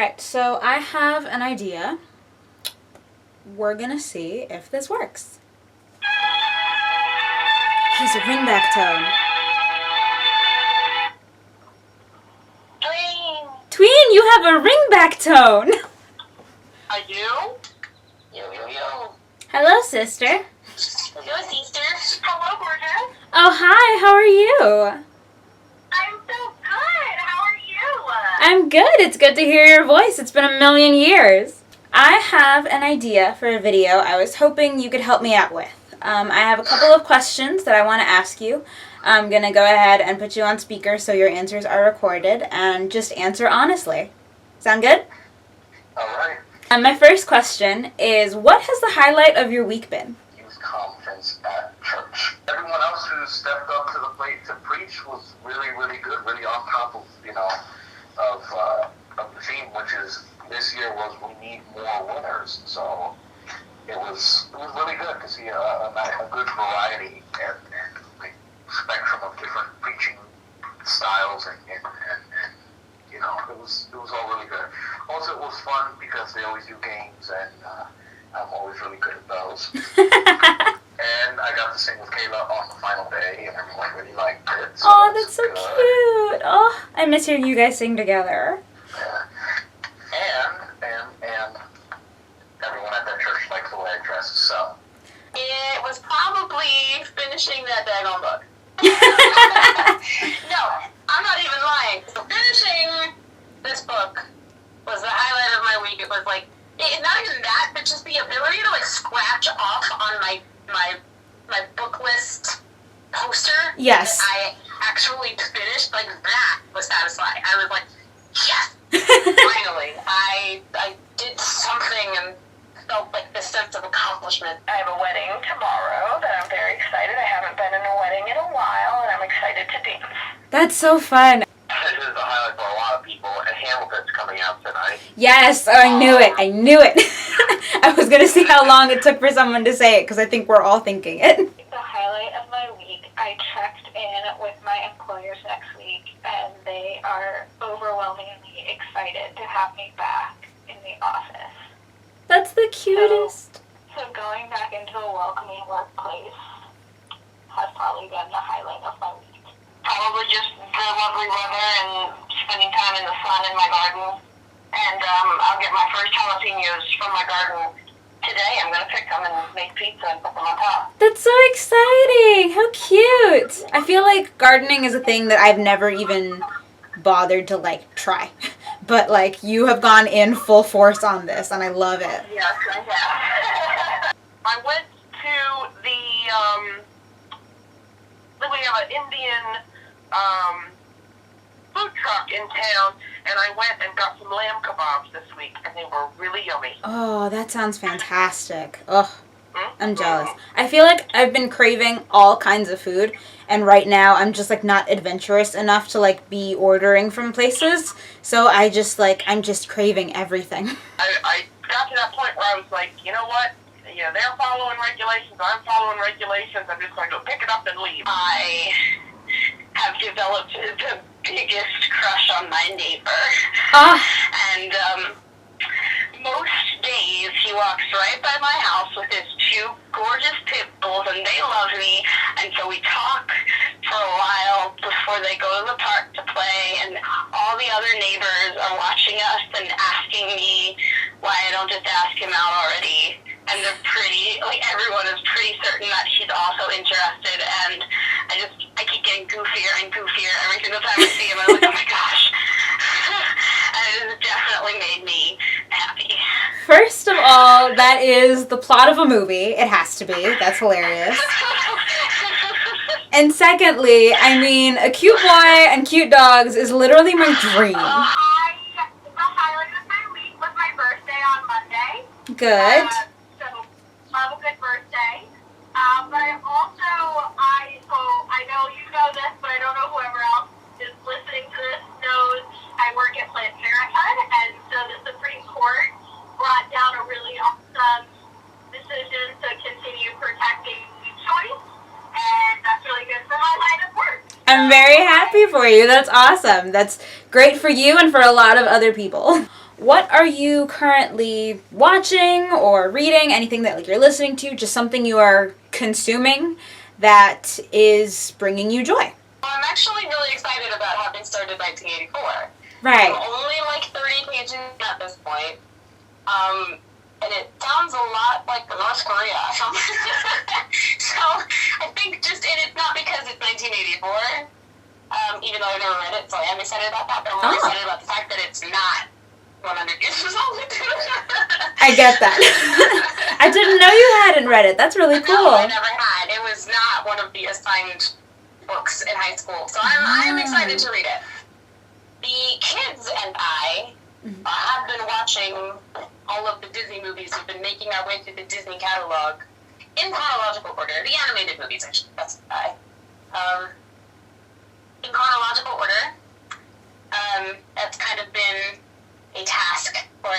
Alright, so I have an idea. We're gonna see if this works. Here's a ringback tone. Tween, you have a ringback tone! I do? Yo. Hello, sister. Hello, sister. Hello, gorgeous. Oh, hi, how are you? I'm so good. How are you? I'm good. It's good to hear your voice. It's been a million years. I have an idea for a video I was hoping you could help me out with. I have a couple of questions that I want to ask you. I'm going to go ahead and put you on speaker so your answers are recorded and just answer honestly. Sound good? All right. And my first question is, what has the highlight of your week been? Youth conference at church. Everyone else who stepped up to the plate to preach was really, really good, really on top of, of the theme, which is this year was we need more winners. So it was really good to see a good variety and spectrum of different preaching styles and it was all really good. Also, it was fun because they always do games and I'm always really good at those. And I got to sing with Kayla on the final day and everyone really liked it. So oh, that's so cute. Oh, I miss hearing you guys sing together. Yeah. And everyone at that church liked the way I dressed, so. It was probably finishing that daggone book. No, I'm not even lying. Finishing this book was the highlight of my week. It was like, not even that, but just the ability to like scratch off on my book list poster. Yes. That I actually finished, like that was satisfying. I was like, yes, finally, I did something and felt like this sense of accomplishment. I have a wedding tomorrow that I'm very excited. I haven't been in a wedding in a while, and I'm excited to dance. That's so fun. This is the highlight for a lot of people, and Hamilton's coming out tonight. Yes, oh, I knew it. I was going to see how long it took for someone to say it, because I think we're all thinking it. The highlight of my week, I checked in with my employers next week, and they are overwhelmingly excited to have me back in the office. That's the cutest. So going back into a welcoming workplace has probably been the highlight of my week. Probably just the lovely weather and spending time in the sun in my garden. And I'll get my first jalapenos from my garden today. I'm going to pick them and make pizza and put them on top. That's so exciting. How cute. I feel like gardening is a thing that I've never even bothered to, try. But, you have gone in full force on this, and I love it. Yes, I have. I went to we have an Indian food truck in town, and I went and got some lamb kebabs this week, and they were really yummy. Oh, that sounds fantastic. Oh, I'm jealous. I feel like I've been craving all kinds of food, and right now I'm just, not adventurous enough to, be ordering from places, so I'm just craving everything. I got to that point where I was like, you know what? Yeah, they're following regulations, I'm following regulations, I'm just going to go pick it up and leave. I have developed the biggest crush on my neighbor. And most days he walks right by my house with his two gorgeous pit bulls, and they love me, and so we talk for a while before they go to the park to play, and all the other neighbors are watching us and asking me why I don't just ask him out already. And they're everyone is pretty certain that he's also interested, and I keep getting goofier and goofier every single time I see him. I'm like, oh my gosh. And it has definitely made me happy. First of all, that is the plot of a movie. It has to be. That's hilarious. And secondly, a cute boy and cute dogs is literally my dream. The highlight of my week was my birthday on Monday. Good. So, have a good birthday. But I know you know this, but I don't know whoever else is listening to this knows I work at Planned Parenthood, and so the Supreme Court brought down a really awesome decision to continue protecting choice, and that's really good for my line of work. I'm very happy for you. That's awesome. That's great for you and for a lot of other people. what are you currently watching or reading? Anything that like you're listening to? Just something you are consuming that is bringing you joy. Well, I'm actually really excited about having started 1984. Right. I'm only like 30 pages at this point. And it sounds a lot like North Korea. So I think just, and it's not because it's 1984, even though I've never read it, so I am excited about that, but I'm really excited about the fact that it's not 100 years old. I get that. I didn't know you hadn't read it. That's really cool. No, I never had. It was not one of the assigned books in high school, so I'm excited to read it. The kids and I have been watching all of the Disney movies. We've been making our way through the Disney catalog in chronological order. The animated movies, I should specify. In chronological order. That's kind of been a task for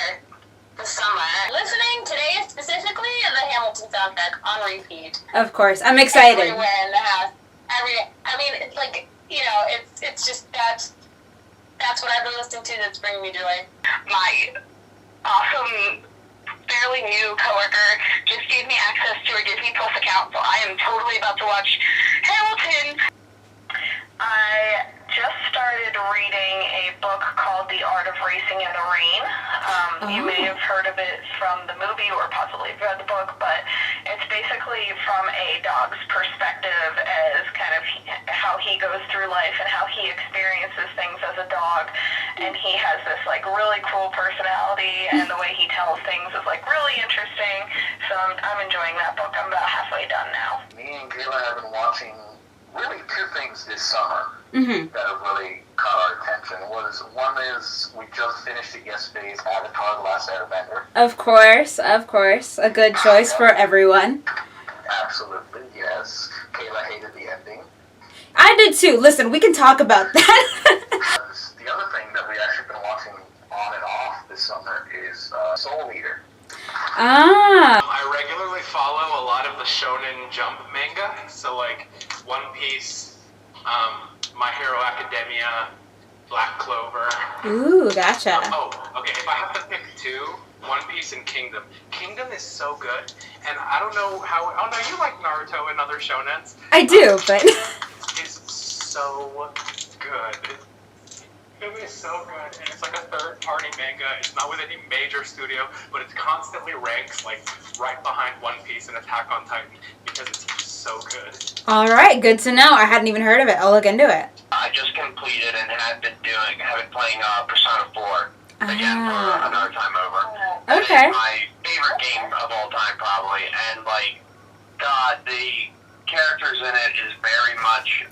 the summer. Listening today specifically the Hamilton soundtrack on repeat. Of course. I'm excited. Everywhere in the house. I mean, it's like, you know, it's just that's what I've been listening to that's bringing me joy. My awesome, fairly new coworker just gave me access to a Disney Plus account, so I am totally about to watch Hamilton. I just started reading a book called The Art of Racing in the Rain. You may have heard of it from the movie or possibly read the book, but it's basically from a dog's perspective as kind of how he goes through life and how he experiences things as a dog. And he has this like really cool personality, and the way he tells things is like really interesting. So I'm enjoying that book. I'm about halfway done now. Me and Kayla have been watching really two things this summer that have really caught our attention. One is we just finished it yesterday's Avatar: The Last Airbender. Of course. A good choice for everyone. Absolutely, yes. Kayla hated the ending. I did too. Listen, we can talk about that. The other thing that we actually been watching on and off this summer is Soul Eater. I regularly follow a lot of the Shonen Jump manga, so like One Piece, My Hero Academia, Black Clover. Ooh, gotcha. Okay, if I have to pick two, One Piece and Kingdom. Kingdom is so good, and I don't know how, oh no, you like Naruto and other shonens. I do, but... It's so good. It is so good, and it's like a third-party manga. It's not with any major studio, but it constantly ranks like right behind One Piece and Attack on Titan because it's so good. All right, good to know. I hadn't even heard of it. I'll look into it. I just completed and have been playing Persona 4 again for another time over. Okay. It's my favorite game of all time, probably, and like, God, the characters in it is very much,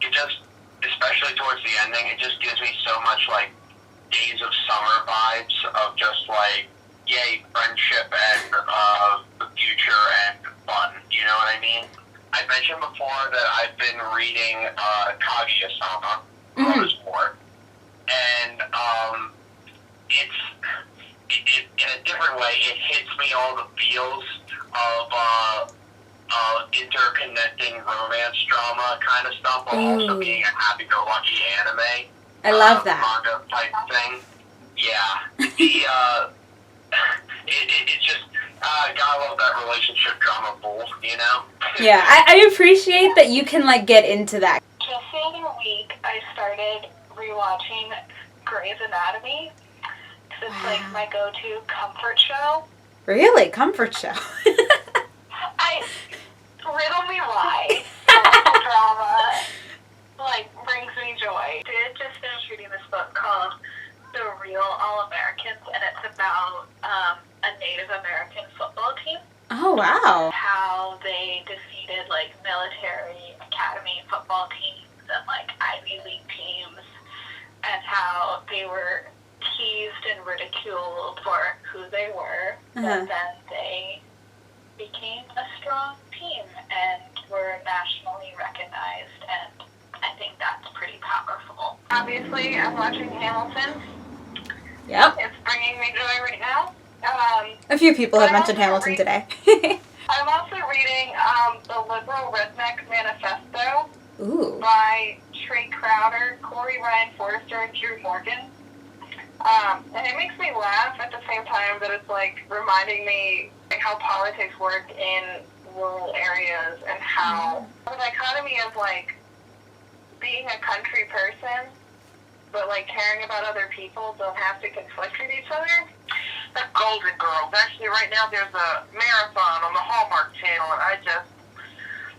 it just, especially towards the ending, it just gives me so much, like, Days of Summer vibes of just, like, yay, friendship and the future and fun, you know what I mean? I mentioned before that I've been reading Kaguya-sama, Motorsport, and it's, in a different way, it hits me all the feels of interconnecting romance drama kind of stuff, while also being a happy-go-lucky anime. I love that. Manga type thing. Yeah. It's just, gotta love that relationship drama bull, you know? Yeah, I appreciate that you can, like, get into that. Just the other week, I started rewatching Grey's Anatomy, because it's like my go-to comfort show. Really? Comfort show? Riddle me why. The drama, like, brings me joy. I did just finish reading this book called The Real All-Americans, and it's about a Native American football team. Oh, wow. How they defeated, like, military academy football teams and, like, Ivy League teams, and how they were teased and ridiculed for who they were, but then they became a strong team and were nationally recognized, and I think that's pretty powerful. Obviously, I'm watching Hamilton. Yep. It's bringing me joy right now. A few people have mentioned Hamilton today. I'm also reading The Liberal Redneck Manifesto by Trey Crowder, Corey Ryan Forrester, and Drew Morgan. And it makes me laugh at the same time that it's like reminding me like how politics work in rural areas and how the dichotomy of like being a country person but like caring about other people don't have to conflict with each other. The Golden Girls. Actually, right now there's a marathon on the Hallmark Channel, and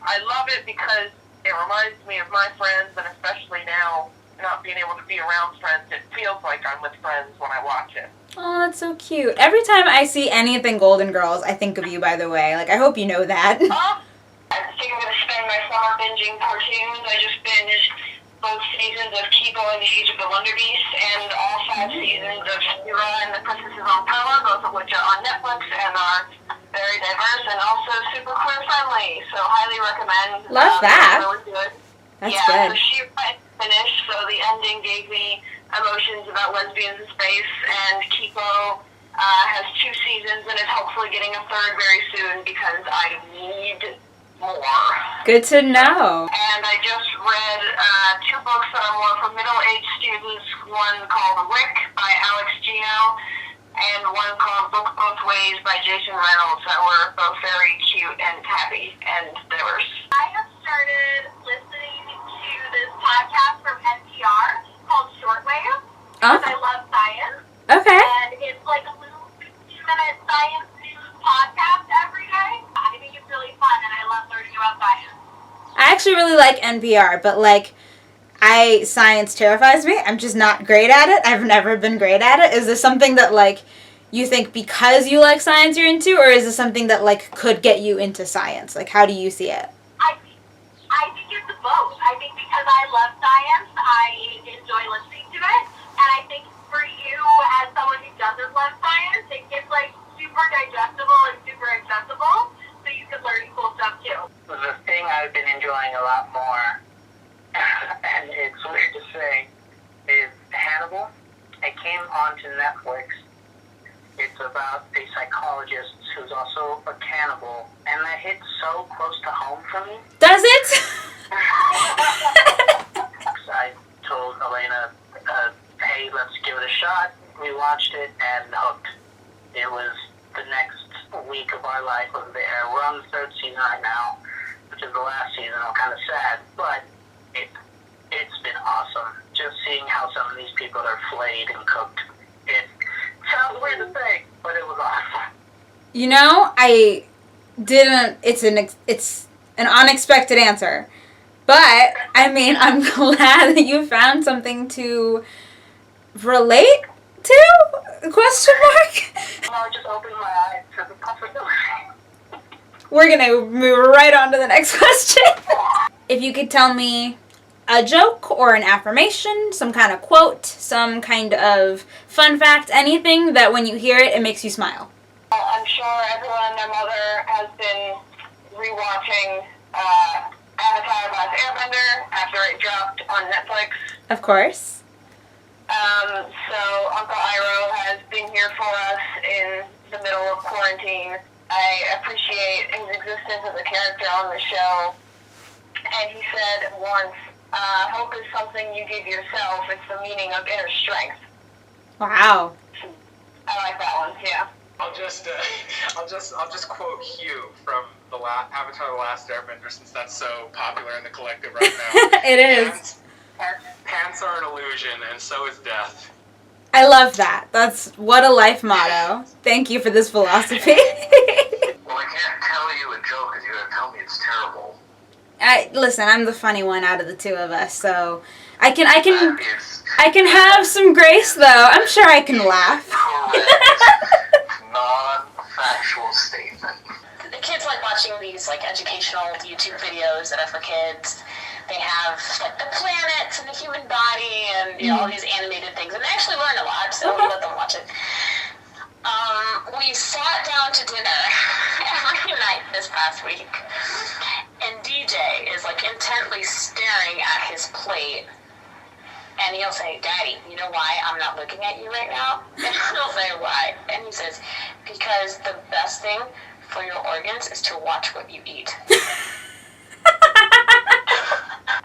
I love it because it reminds me of my friends, and especially now, not being able to be around friends, it feels like I'm with friends when I watch it. Oh, that's so cute. Every time I see anything Golden Girls, I think of you, by the way. Like, I hope you know that. I think I'm going to spend my summer binging cartoons. I just binged both seasons of Kibo and the Age of the Wonder Beast and all 5 seasons of Shira and the Princesses on Power, both of which are on Netflix and are very diverse and also super queer friendly. So highly recommend. Love that. Really good. That's good. good. So Shira finished, so the ending gave me emotions about lesbians in space, and Kibo has 2 seasons and is hopefully getting a 3rd very soon because I need more. Good to know. And I just read 2 books that are more for middle-aged students, one called Wick by Alex Gino, and one called Book Both Ways by Jason Reynolds that were both very cute and happy and diverse. I have started listening to this podcast from NPR called Shortwave because I love science. Okay. And it's like a little 15-minute science news podcast every day. I think it's really fun, and I love learning about science. I actually really like NPR, but like, science terrifies me. I'm just not great at it. I've never been great at it. Is this something that like you think because you like science you're into, or is this something that like could get you into science? Like, how do you see it? I think it's both. I think because I love science, I enjoy listening to it, and I think for you as someone who doesn't love science, it gets like super digestible and super accessible, so you can learn cool stuff too. The thing I've been enjoying a lot more, and it's weird to say, is Hannibal. It came onto Netflix. It's about a psychologist who's also a cannibal, and that hits so close to home for me. Does it? I told Elena, hey, let's give it a shot. We watched it and hooked. It was the next week of our life was there. We're on the 3rd season right now, which is the last season. I'm kind of sad, but it's been awesome. Just seeing how some of these people are flayed and cooked. It sounds weird to say, but it was awesome. You know, I didn't. It's an unexpected answer, but I mean, I'm glad that you found something to relate to? Question mark. No, just opened my eyes to the possibility. We're gonna move right on to the next question. If you could tell me a joke or an affirmation, some kind of quote, some kind of fun fact, anything that when you hear it, it makes you smile. I'm sure everyone and their mother has been rewatching Avatar: The Last Airbender after it dropped on Netflix. Of course. So Uncle Iroh has been here for us in the middle of quarantine. I appreciate his existence as a character on the show. And he said once, hope is something you give yourself. It's the meaning of inner strength. Wow. I like that one, yeah. I'll just quote Hugh from the Avatar: The Last Airbender, since that's so popular in the collective right now. It is. Pants are an illusion, and so is death. I love that. That's what a life motto. Thank you for this philosophy. Well, I can't tell you a joke because you're going to tell me it's terrible. Listen, I'm the funny one out of the two of us, so I can have some grace though. I'm sure I can laugh. Correct. Non-factual statement. The kids like watching these like educational YouTube videos that are for kids. They have like the planets and the human body and all these animated things, and they actually learn a lot. So we let them watch it. We sat down to dinner every night this past week, and DJ is like intently staring at his plate. And he'll say, Daddy, you know why I'm not looking at you right now? And he'll say, why? And he says, because the best thing for your organs is to watch what you eat.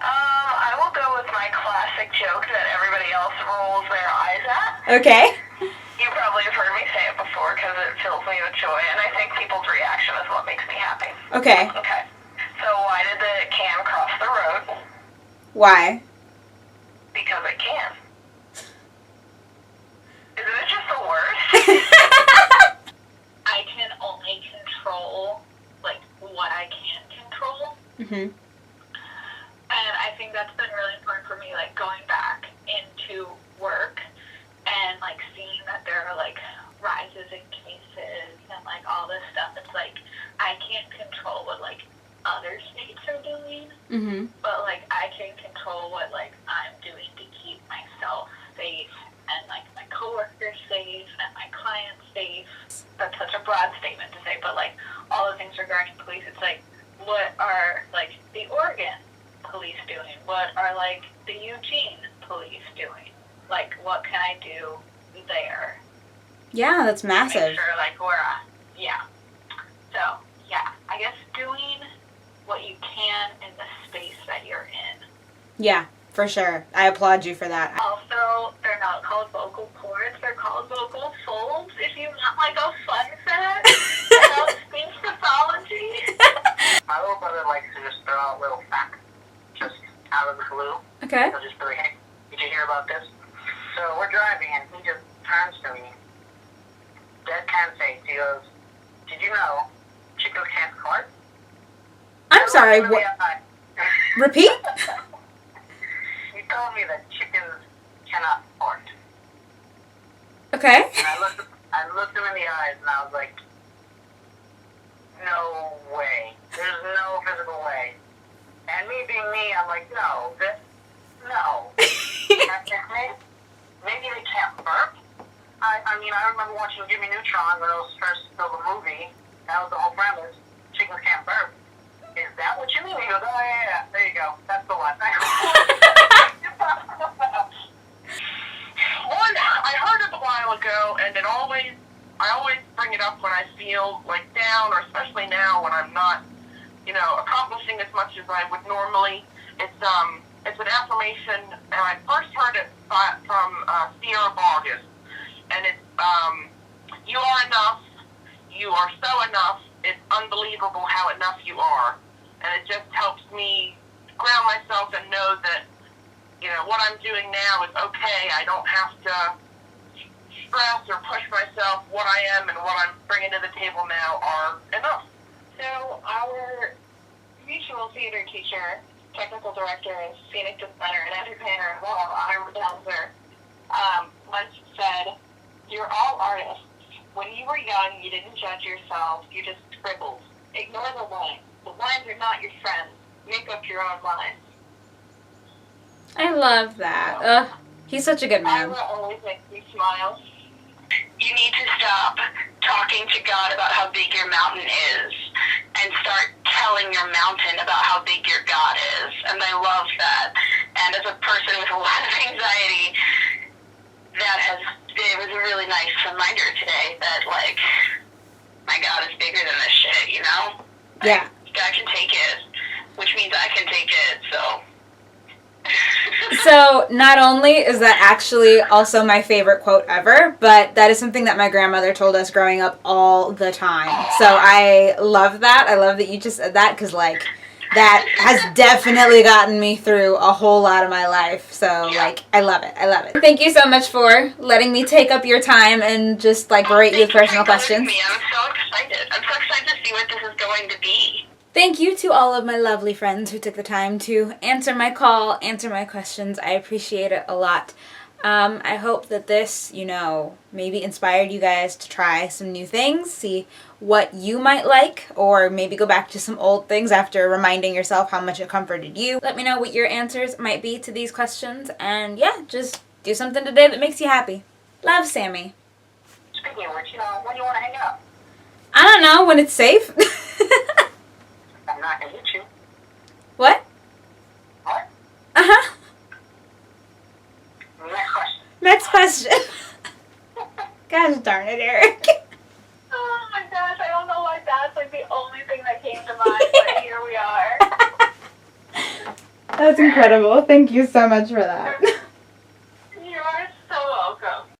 I will go with my classic joke that everybody else rolls their eyes at. Okay. You probably have heard me say it before because it fills me with joy, and I think people's reaction is what makes me happy. Okay. Okay. So why did the can cross the road? Why? Because it can. Isn't it just the worst? I can only control, like, what I can control. Mhm. And I think that's been really important for me, like, going back into work and, like, seeing that there are, like, rises in cases and, like, all this stuff. It's like, I can't control what, like, other states are doing, Mhm. but, like, I can control what, like, I'm doing to keep myself safe and, like, my coworkers safe and my clients safe. That's such a broad statement to say, but, like, all the things regarding police, it's like, what are, like, the Oregon police doing? What are, like, the Eugene police doing? Like, what can I do there? Yeah, that's Make massive. sure, like, yeah. So, yeah, I guess doing what you can in the space that you're in. Yeah, for sure. I applaud you for that. Also, they're not called vocal cords, they're called vocal folds, if you want, like, a fun fact about speech pathology. My little brother likes to just throw out little facts, just out of the blue. Okay. He'll just be like, hey, did you hear about this? So we're driving, and he just turns to me, deadpan face. He goes, did you know chickens can't fart? I'm sorry. What? What? Repeat? He told me that chickens cannot fart. Okay. And I looked him in the eyes, and I was like, no way. There's no physical way. And me being me, I'm like, no. Maybe they can't burp. I mean, I remember watching Jimmy Neutron when it was first still the movie. That was the whole premise. Chickens can't burp. Is that what you mean? He goes, oh yeah, there you go. That's the one. One, I heard it a while ago, and I always bring it up when I feel like down, or especially now when I'm not, accomplishing as much as I would normally. It's an affirmation, and I first heard it from Sierra Vargas, and it's, you are enough, you are so enough, it's unbelievable how enough you are, and it just helps me ground myself and know that, what I'm doing now is okay. I don't have to stress or push myself. What I am and what I'm bringing to the table now are enough. So our mutual theater teacher, technical director, and scenic designer, and entertainer as well, Ira Delzer, once said, you're all artists. When you were young, you didn't judge yourself. You just scribbled. Ignore the lines. The lines are not your friends. Make up your own lines. I love that. He's such a good man. Ira always makes me smile. You need to stop talking to God about how big your mountain is and start telling your mountain about how big your God is. And I love that. And as a person with a lot of anxiety, it was a really nice reminder today that, like, my God is bigger than this shit, Yeah. God can take it, which means I can take it, so. So, not only is that actually also my favorite quote ever, but that is something that my grandmother told us growing up all the time. So, I love that. I love that you just said that, because, like, that has definitely gotten me through a whole lot of my life. So, like, I love it. I love it. Thank you so much for letting me take up your time and just, like, berate you with personal questions. Me. I'm so excited. I'm so excited to see what this is going to be. Thank you to all of my lovely friends who took the time to answer my call, answer my questions. I appreciate it a lot. I hope that this, maybe inspired you guys to try some new things, see what you might like, or maybe go back to some old things after reminding yourself how much it comforted you. Let me know what your answers might be to these questions, and yeah, just do something today that makes you happy. Love, Sammy. Speaking of which, when do you want to hang out? I don't know, when it's safe. I'm not going to hit you. What? What? Uh-huh. Next question. Next question. Gosh darn it, Eric. Oh my gosh, I don't know why that's like the only thing that came to mind, but here we are. That's incredible. Thank you so much for that.